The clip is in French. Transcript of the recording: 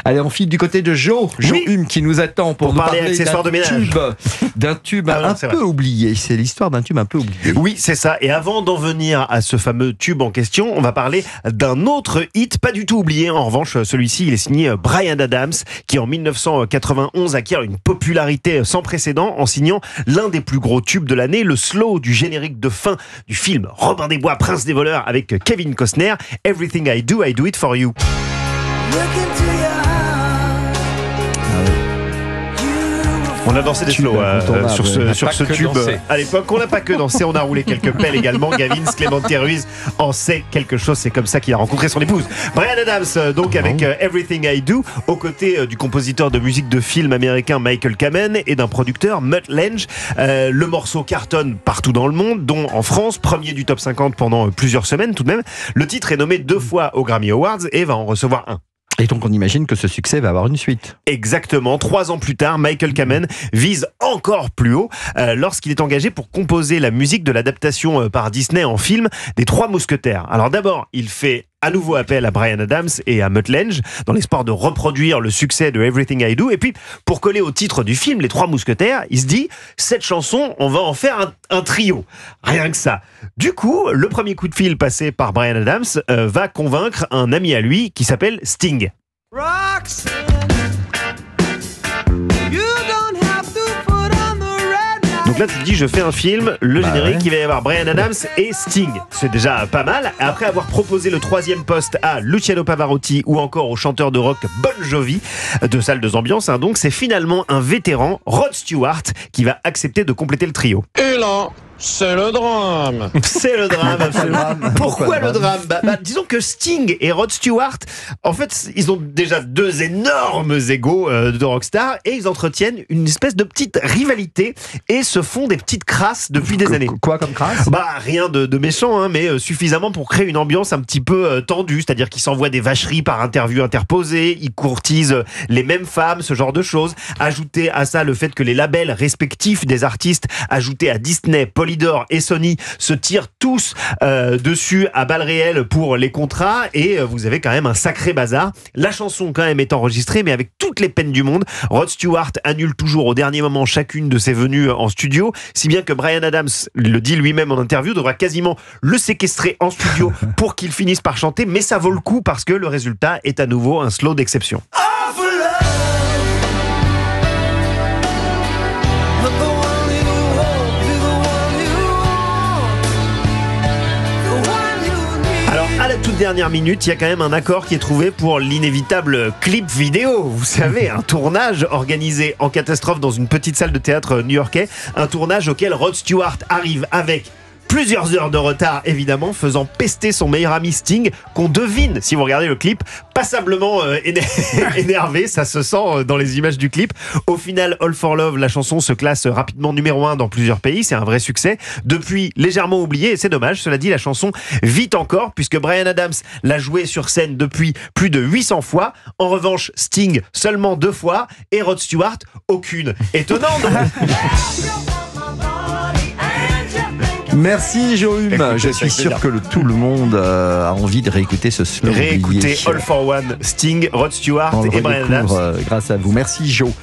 Allez, on file du côté de Jo Hume qui nous attend pour nous parler accessoires de ménage. D'un tube un peu oublié. C'est l'histoire d'un tube un peu oublié. Oui, c'est ça. Et avant d'en venir à ce fameux tube en question, on va parler d'un autre hit pas du tout oublié. En revanche, celui-ci, il est signé Bryan Adams, qui en 1991 acquiert une popularité sans précédent en signant l'un des plus gros tubes de l'année, le slow du générique de fin du film Robin des Bois, Prince des voleurs, avec Kevin Costner. Everything I do it for you. On a dansé des slows sur ce tube à l'époque. On n'a pas que dansé, on a roulé quelques pelles également. Gavin Clemente Ruiz en sait quelque chose. C'est comme ça qu'il a rencontré son épouse. Bryan Adams, donc avec Everything I Do, aux côtés du compositeur de musique de film américain Michael Kamen et d'un producteur Mutt Lange. Le morceau cartonne partout dans le monde, dont en France, premier du top 50 pendant plusieurs semaines tout de même. Le titre est nommé 2 fois aux Grammy Awards et va en recevoir 1. Et donc on imagine que ce succès va avoir une suite. Exactement. 3 ans plus tard, Michael Kamen vise encore plus haut lorsqu'il est engagé pour composer la musique de l'adaptation par Disney en film des 3 Mousquetaires. Alors d'abord, il fait à nouveau appel à Bryan Adams et à Mutt Lange dans l'espoir de reproduire le succès de Everything I Do. Et puis, pour coller au titre du film, Les 3 Mousquetaires, il se dit, cette chanson, on va en faire un trio. Rien que ça. Du coup, le premier coup de fil passé par Bryan Adams va convaincre un ami à lui qui s'appelle Sting. Roxanne, you don't have to put on the red. Donc là, tu te dis, je fais un film, le générique, il va y avoir Bryan Adams et Sting. C'est déjà pas mal. Après avoir proposé le 3e poste à Luciano Pavarotti ou encore au chanteur de rock Bon Jovi, de Salle de Ambiance, donc c'est finalement un vétéran, Rod Stewart, qui va accepter de compléter le trio. Et là, c'est le drame. C'est le drame, absolument. Pourquoi le drame ? Disons que Sting et Rod Stewart, en fait, ils ont déjà 2 énormes égos de rockstar et ils entretiennent une espèce de petite rivalité et se font des petites crasses depuis des années. Quoi comme crasse ? Rien de méchant, mais suffisamment pour créer une ambiance un petit peu tendue, c'est-à-dire qu'ils s'envoient des vacheries par interview interposée, ils courtisent les mêmes femmes, ce genre de choses. Ajoutez à ça le fait que les labels respectifs des artistes, ajoutés à Disney, Polydor et Sony, se tirent tous dessus à balles réelles pour les contrats et vous avez quand même un sacré bazar. La chanson quand même est enregistrée mais avec toutes les peines du monde. Rod Stewart annule toujours au dernier moment chacune de ses venues en studio, si bien que Bryan Adams le dit lui-même en interview, devra quasiment le séquestrer en studio pour qu'il finisse par chanter, mais ça vaut le coup parce que le résultat est à nouveau un slow d'exception. À la toute dernière minute, il y a quand même un accord qui est trouvé pour l'inévitable clip vidéo. Vous savez, un tournage organisé en catastrophe dans une petite salle de théâtre new-yorkais. Un tournage auquel Rod Stewart arrive avec plusieurs heures de retard, évidemment, faisant pester son meilleur ami Sting, qu'on devine, si vous regardez le clip, passablement énervé. Ça se sent dans les images du clip. Au final, All for Love, la chanson se classe rapidement numéro 1 dans plusieurs pays. C'est un vrai succès. Depuis, légèrement oublié, et c'est dommage. Cela dit, la chanson vit encore, puisque Bryan Adams l'a jouée sur scène depuis plus de 800 fois. En revanche, Sting, seulement 2 fois. Et Rod Stewart, aucune. Étonnant, non ? Merci Jo Hume. Je suis sûr que tout le monde a envie de réécouter ce slow. Réécouter All for One, Sting, Rod Stewart et Bryan Adams. Grâce à vous. Merci Jo.